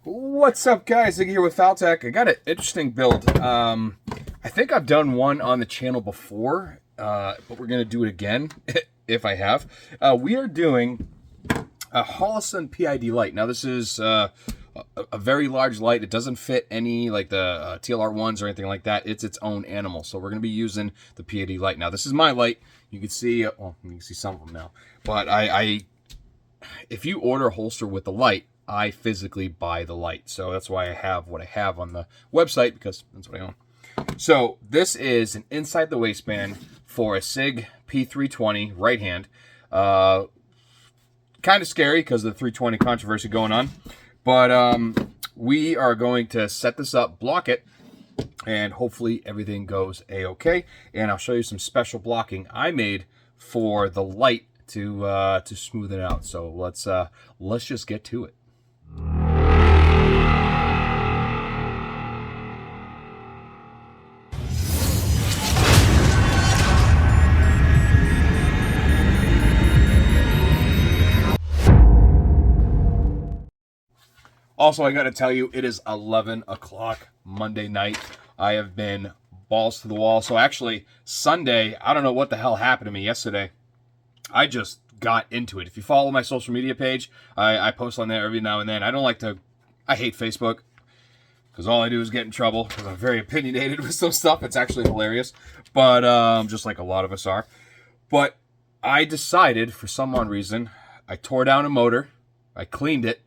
What's up, guys? Sig here with FalTac. I got an interesting build. I think I've done one on the channel before, but we're going to do it again, if I have. We are doing a Holosun PID light. Now, this is a very large light. It doesn't fit any, like the TLR1s or anything like that. It's its own animal. So we're going to be using the PID light. Now, this is my light. You can see, well, you can see some of them now. But if you order a holster with the light, I physically buy the light. So that's why I have what I have on the website, because that's what I own. So this is an inside the waistband for a Sig P320 right hand. Kind of scary because of the 320 controversy going on. But we are going to set this up, block it, and hopefully everything goes a-okay. And I'll show you some special blocking I made for the light to smooth it out. So let's just get to it. Also, I got to tell you, it is 11 o'clock Monday night. I have been balls to the wall. So actually, Sunday, I don't know what the hell happened to me yesterday. I just got into it. If you follow my social media page, I post on there every now and then. I hate Facebook because all I do is get in trouble because I'm very opinionated with some stuff. It's actually hilarious, but just like a lot of us are. But I decided, for some odd reason, I tore down a motor, I cleaned it,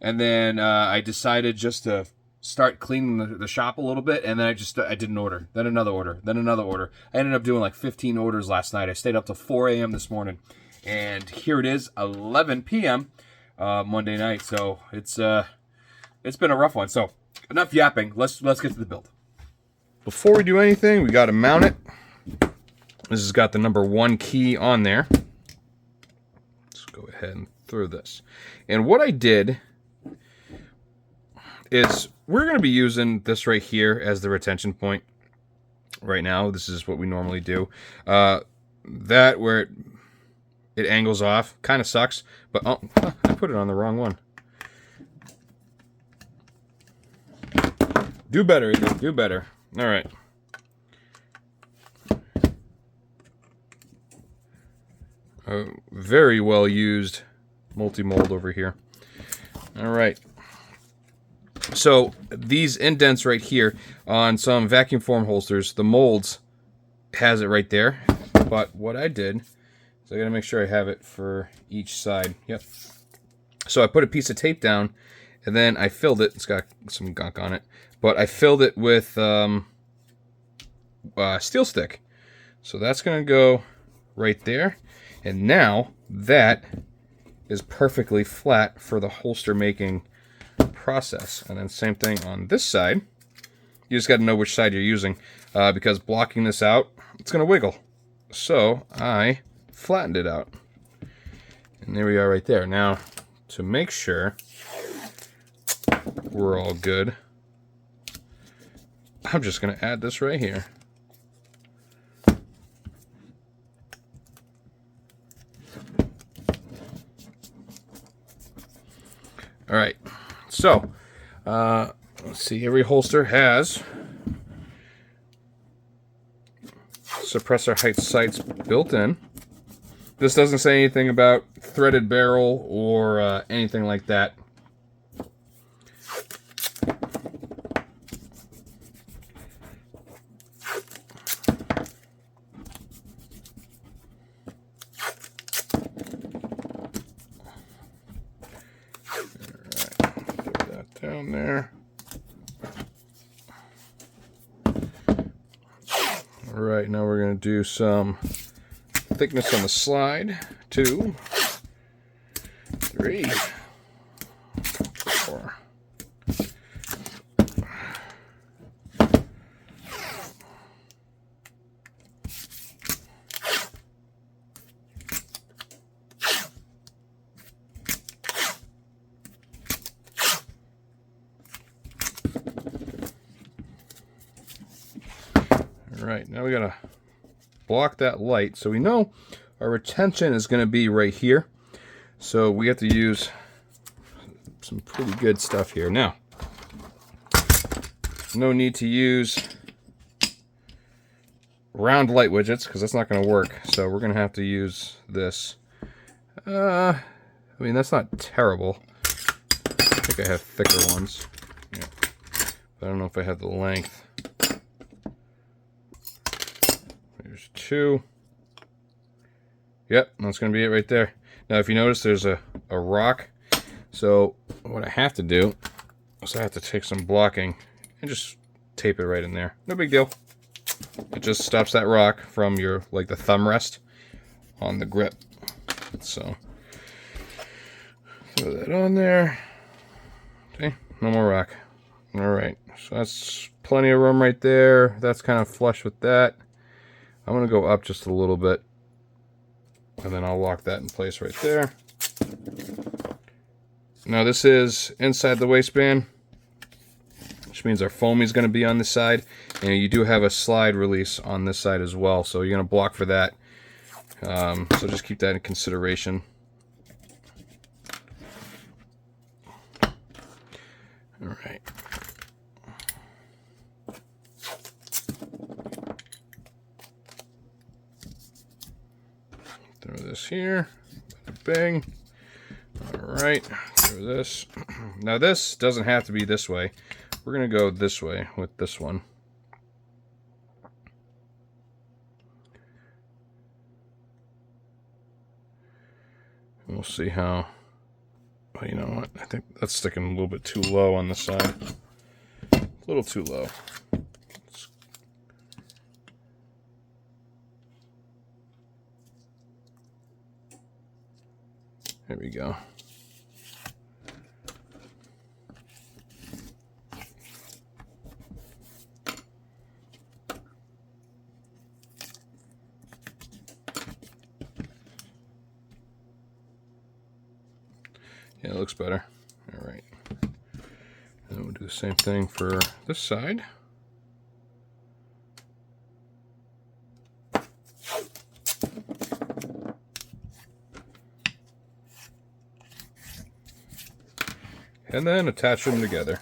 and then I decided just to start cleaning the shop a little bit, and then I did an order, then another order, then another order. I ended up doing like 15 orders last night. I stayed up till 4 a.m. this morning, and here it is, 11 p.m. Monday night. So it's been a rough one. So enough yapping. Let's get to the build. Before we do anything, we got to mount it. This has got the number 1 key on there. Let's go ahead and throw this. And what I did is we're going to be using this right here as the retention point right now. This is what we normally do. That where it angles off kind of sucks, but oh, I put it on the wrong one. Do better, Ethan. Do better. All right. Very well used multi-mold over here. All right. So these indents right here on some vacuum form holsters, the molds has it right there. But what I did is I got to make sure I have it for each side. Yep. So I put a piece of tape down, and then I filled it. It's got some gunk on it, but I filled it with steel stick. So that's going to go right there. And now that is perfectly flat for the holster making process. And then same thing on this side. You just got to know which side you're using, because blocking this out, it's going to wiggle. So I flattened it out. And there we are right there. Now, to make sure we're all good, I'm just going to add this right here. All right. So, let's see, every holster has suppressor height sights built in. This doesn't say anything about threaded barrel or anything like that. Down there. All right, now we're going to do some thickness on the slide. 2, 3, 4. All right, now we gotta block that light. So we know our retention is gonna be right here. So we have to use some pretty good stuff here. Now, no need to use round light widgets because that's not going to work. So we're going to have to use this. I mean, that's not terrible. I think I have thicker ones. Yeah. But I don't know if I have the length. There's 2. Yep, that's going to be it right there. Now, if you notice, there's a rock. So what I have to do is I have to take some blocking and just tape it right in there. No big deal. It just stops that rock from your, like, the thumb rest on the grip. So throw that on there. Okay, no more rock. All right, so that's plenty of room right there. That's kind of flush with that. I'm gonna go up just a little bit, and then I'll lock that in place right there. Now this is inside the waistband, which means our foamy is going to be on this side, and you do have a slide release on this side as well, so you're going to block for that. So just keep that in consideration. All right. Throw this here. Bang. All right. Throw this. Now this doesn't have to be this way. We're going to go this way with this one. And we'll see how... Well, you know what? I think that's sticking a little bit too low on the side. A little too low. There we go. Yeah, it looks better. All right. And we'll do the same thing for this side. And then attach them together.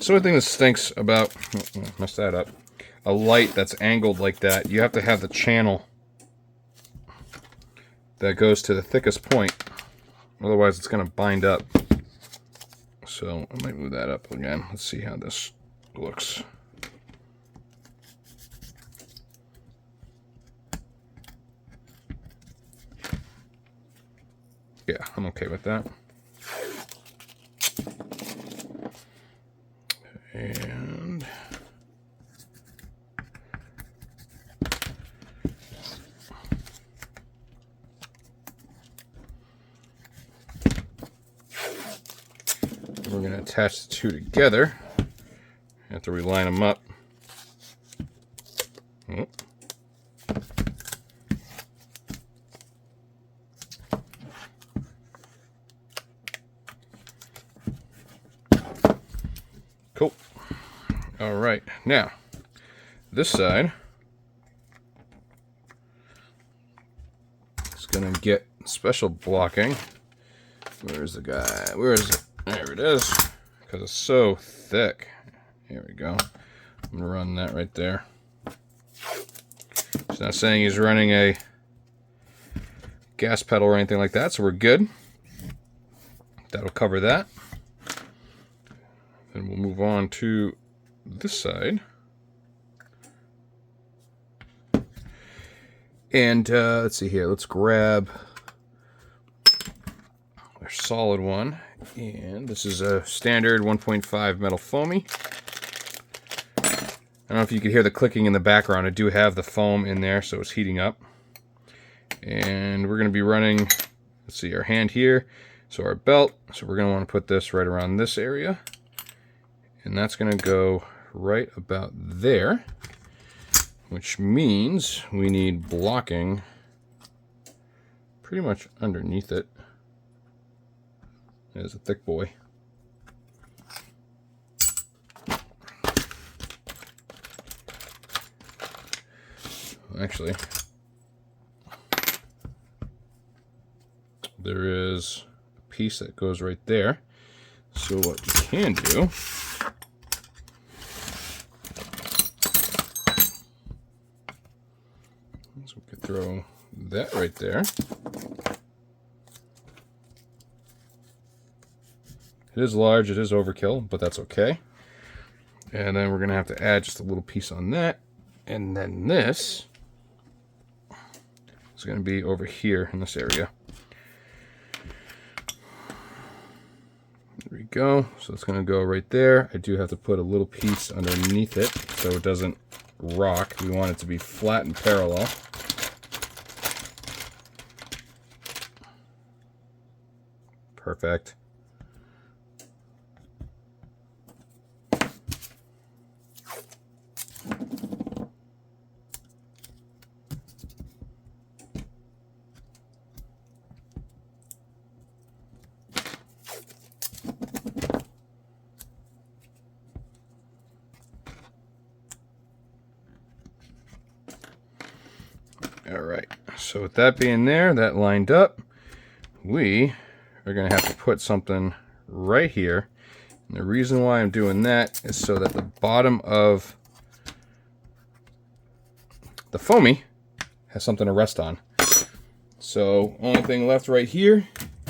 So one thing that stinks about, messed that up, a light that's angled like that, you have to have the channel that goes to the thickest point. Otherwise, it's going to bind up. So I might move that up again. Let's see how this looks. Yeah, I'm okay with that. And we're going to attach the two together after we line them up. Oh. Cool. All right, now this side is going to get special blocking. Where's the guy? Where is it? There it is. Because it's so thick. Here we go. I'm going to run that right there. He's not saying he's running a gas pedal or anything like that, so we're good. That'll cover that. Then we'll move on to this side. And let's see here. Let's grab our solid one. And this is a standard 1.5 metal foamy. I don't know if you can hear the clicking in the background. I do have the foam in there, so it's heating up. And we're going to be running, let's see, our hand here. So our belt. So we're going to want to put this right around this area. And that's going to go right about there. Which means we need blocking pretty much underneath it. There's a thick boy. Actually, there is a piece that goes right there. So what we can do is we could throw that right there. It is large, it is overkill, but that's okay. And then we're gonna have to add just a little piece on that. And then this is gonna be over here in this area. There we go. So it's gonna go right there. I do have to put a little piece underneath it so it doesn't rock. We want it to be flat and parallel. Perfect. All right, so with that being there, that lined up, we are gonna have to put something right here. And the reason why I'm doing that is so that the bottom of the foamy has something to rest on. So only thing left right here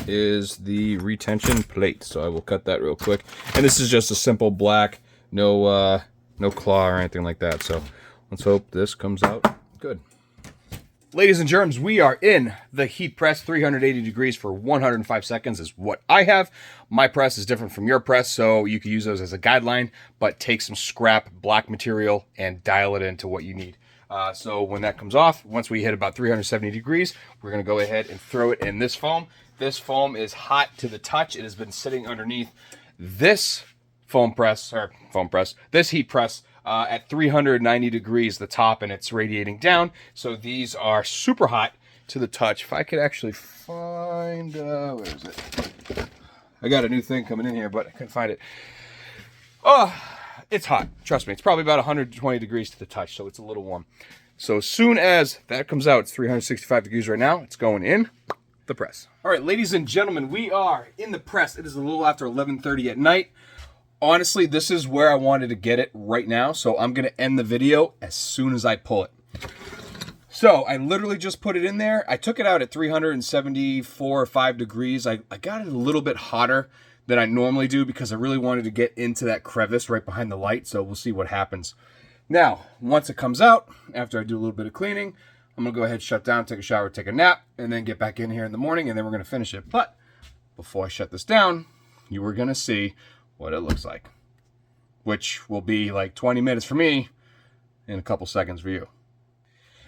is the retention plate. So I will cut that real quick. And this is just a simple black, no claw or anything like that. So let's hope this comes out good. Ladies and germs, we are in the heat press. 380 degrees for 105 seconds is what I have. My press is different from your press, so you can use those as a guideline, but take some scrap black material and dial it into what you need. So when that comes off, once we hit about 370 degrees, we're going to go ahead and throw it in this foam. This foam is hot to the touch. It has been sitting underneath this this heat press at 390 degrees, the top, and it's radiating down. So these are super hot to the touch. If I could actually find, where is it? I got a new thing coming in here, but I couldn't find it. Oh, it's hot. Trust me, it's probably about 120 degrees to the touch, so it's a little warm. So as soon as that comes out, it's 365 degrees right now. It's going in the press. All right, ladies and gentlemen, we are in the press. It is a little after 11:30 at night. Honestly, this is where I wanted to get it right now, so I'm going to end the video as soon as I pull it. So I literally just put it in there. I took it out at 374 or 5 degrees. I got it a little bit hotter than I normally do because I really wanted to get into that crevice right behind the light, so we'll see what happens. Now, once it comes out, after I do a little bit of cleaning, I'm going to go ahead, shut down, take a shower, take a nap, and then get back in here in the morning, and then we're going to finish it. But before I shut this down, you are going to see what it looks like, which will be like 20 minutes for me and a couple seconds for you.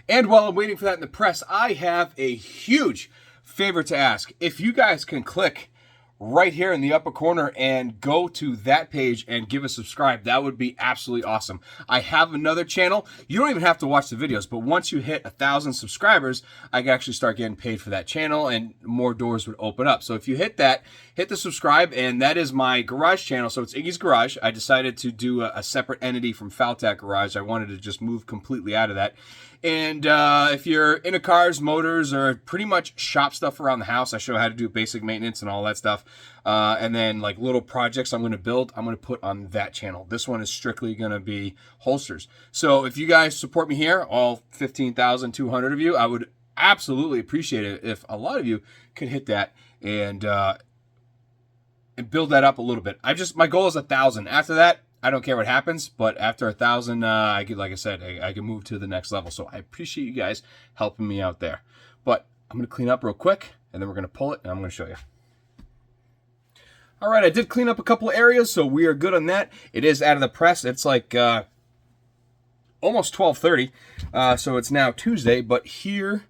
And while I'm waiting for that in the press, I have a huge favor to ask. If you guys can click right here in the upper corner and go to that page and give a subscribe, that would be absolutely awesome. I have another channel. You don't even have to watch the videos, but once you hit 1,000 subscribers, I can actually start getting paid for that channel and more doors would open up. So if you hit that, hit the subscribe, and that is my garage channel. So it's IGGYS Garage. I decided to do a separate entity from FalTac Garage. I wanted to just move completely out of that. And if you're into cars, motors, or pretty much shop stuff around the house, I show how to do basic maintenance and all that stuff. And then like little projects I'm going to build, I'm going to put on that channel. This one is strictly going to be holsters. So if you guys support me here, all 15,200 of you, I would absolutely appreciate it if a lot of you could hit that and build that up a little bit. My goal is 1,000. After that, I don't care what happens, but after 1,000, I could, like I said, I can move to the next level. So I appreciate you guys helping me out there. But I'm going to clean up real quick, and then we're going to pull it, and I'm going to show you. All right, I did clean up a couple of areas, so we are good on that. It is out of the press. It's like almost 12:30, so it's now Tuesday, but here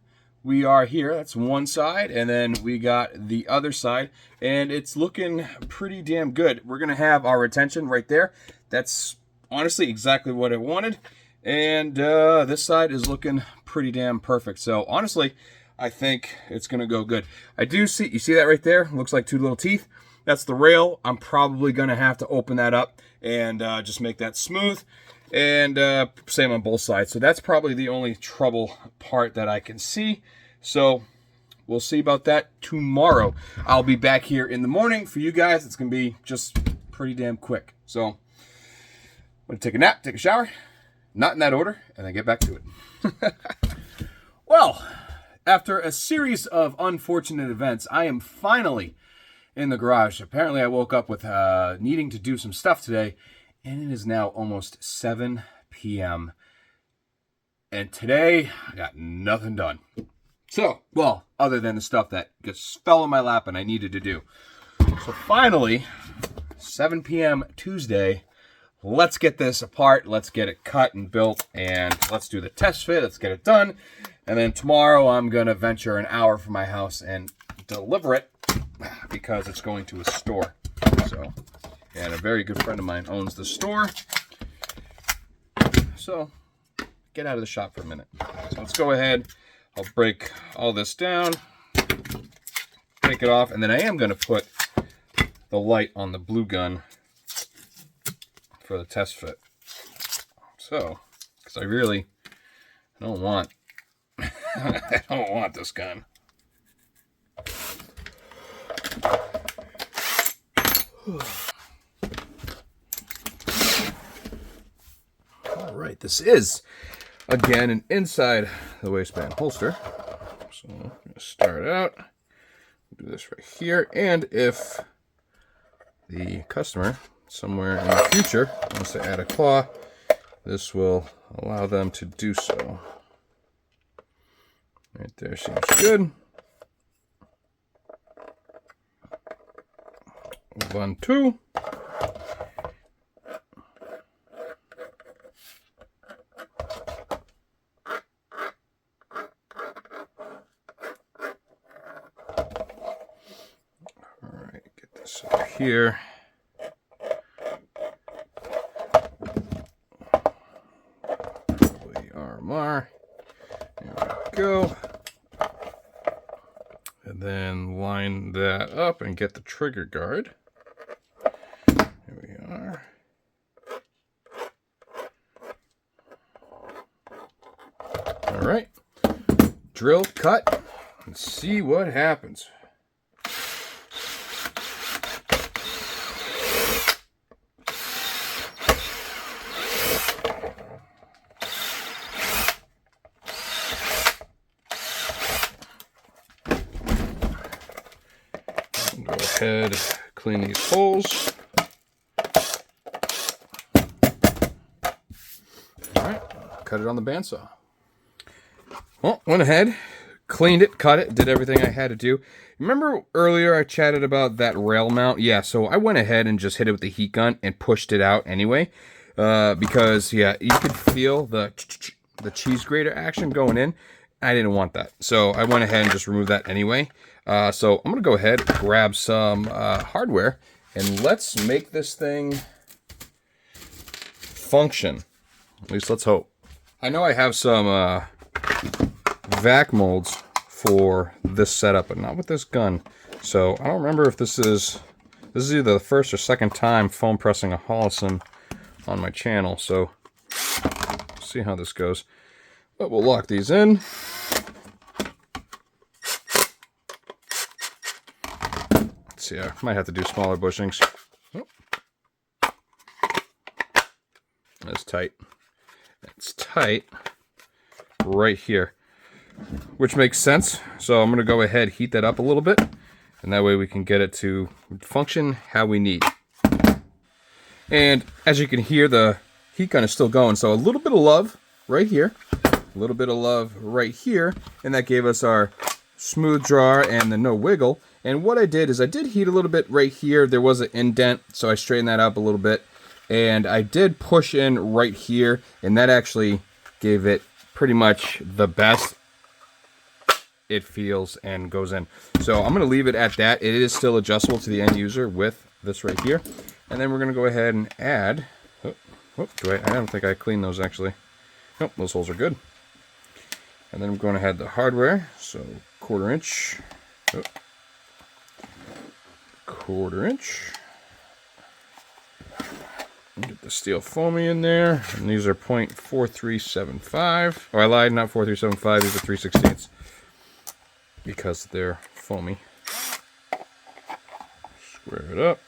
we are here. That's one side, and then we got the other side, and it's looking pretty damn good. We're going to have our retention right there. That's honestly exactly what I wanted, and this side is looking pretty damn perfect. So honestly, I think it's going to go good. I do see, you see that right there? Looks like two little teeth. That's the rail. I'm probably going to have to open that up and just make that smooth, and same on both sides. So that's probably the only trouble part that I can see. So we'll see about that tomorrow. I'll be back here in the morning for you guys. It's going to be just pretty damn quick. So I'm going to take a nap, take a shower, not in that order, and then get back to it. Well, after a series of unfortunate events, I am finally in the garage. Apparently I woke up with needing to do some stuff today, and it is now almost 7 p.m. And today I got nothing done. So, well, other than the stuff that just fell in my lap and I needed to do. So finally, 7 p.m. Tuesday, let's get this apart. Let's get it cut and built, and let's do the test fit. Let's get it done. And then tomorrow I'm going to venture an hour from my house and deliver it because it's going to a store. So, and a very good friend of mine owns the store. So, get out of the shop for a minute. So let's go ahead. I'll break all this down, take it off, and then I am going to put the light on the blue gun for the test fit. So, because I don't want, I don't want this gun. All right, this is, again, an inside the waistband holster. So I'm going to start out, do this right here, and if the customer somewhere in the future wants to add a claw, this will allow them to do so. Right there seems good. 1, 2. Alright, get this up here. RMR. There we go. And then line that up and get the trigger guard. Here we are. All right. Drill, cut, and see what happens. Go ahead, clean these holes. Alright, cut it on the bandsaw. Well, went ahead, cleaned it, cut it, did everything I had to do. Remember earlier I chatted about that rail mount? Yeah, so I went ahead and just hit it with the heat gun and pushed it out anyway. Because, yeah, you could feel the cheese grater action going in. I didn't want that. So I went ahead and just removed that anyway. So I'm going to go ahead, grab some hardware, and let's make this thing function. At least let's hope. I know I have some vac molds for this setup, but not with this gun. So I don't remember if this is either the first or second time foam pressing a Holosun on my channel. So see how this goes. But we'll lock these in. Let's see, I might have to do smaller bushings. Oh. That's tight. It's tight right here, which makes sense. So I'm going to go ahead, heat that up a little bit, and that way we can get it to function how we need. And as you can hear, the heat gun is still going. So a little bit of love right here, a little bit of love right here, and that gave us our smooth draw and the no wiggle. And what I did is I did heat a little bit right here. There was an indent, so I straightened that up a little bit. And I did push in right here, and that actually gave it pretty much the best it feels and goes in. So I'm going to leave it at that. It is still adjustable to the end user with this right here. And then we're going to go ahead and add... I don't think I cleaned those actually. Nope, those holes are good. And then I'm going to add the hardware. So 1/4 inch. 1/4 inch. Get the steel foamy in there. And these are 0.4375. Oh, I lied, not 4375. These are 3/16. because they're foamy. Square it up.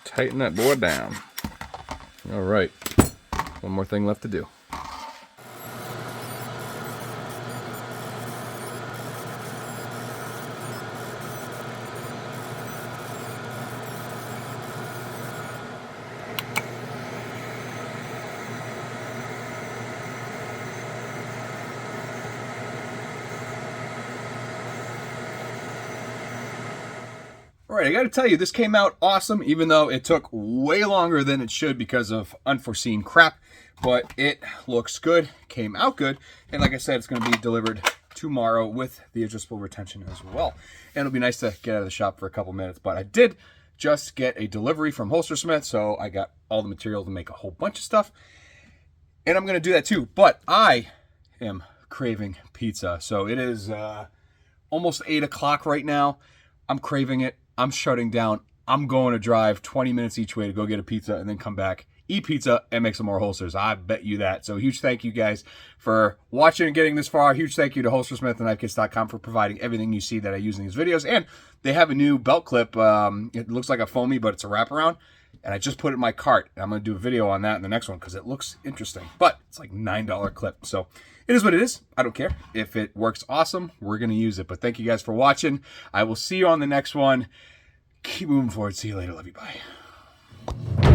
Tighten that board down. All right, one more thing left to do. All right, I got to tell you, this came out awesome, even though it took way longer than it should because of unforeseen crap. But it looks good, came out good, and like I said, it's going to be delivered tomorrow with the adjustable retention as well. And it'll be nice to get out of the shop for a couple minutes. But I did just get a delivery from Holstersmith, so I got all the material to make a whole bunch of stuff. And I'm going to do that too. But I am craving pizza. So it is almost 8 o'clock right now. I'm craving it. I'm shutting down. I'm going to drive 20 minutes each way to go get a pizza and then come back, eat pizza, and make some more holsters. I bet you that. So huge thank you guys for watching and getting this far. Huge thank you to Holstersmith and KnifeKits.com for providing everything you see that I use in these videos. And they have a new belt clip. It looks like a foamy, but it's a wraparound. And I just put it in my cart. And I'm going to do a video on that in the next one because it looks interesting. But it's like $9 clip. So it is what it is. I don't care. If it works awesome, we're going to use it. But thank you guys for watching. I will see you on the next one. Keep moving forward. See you later. Love you. Bye.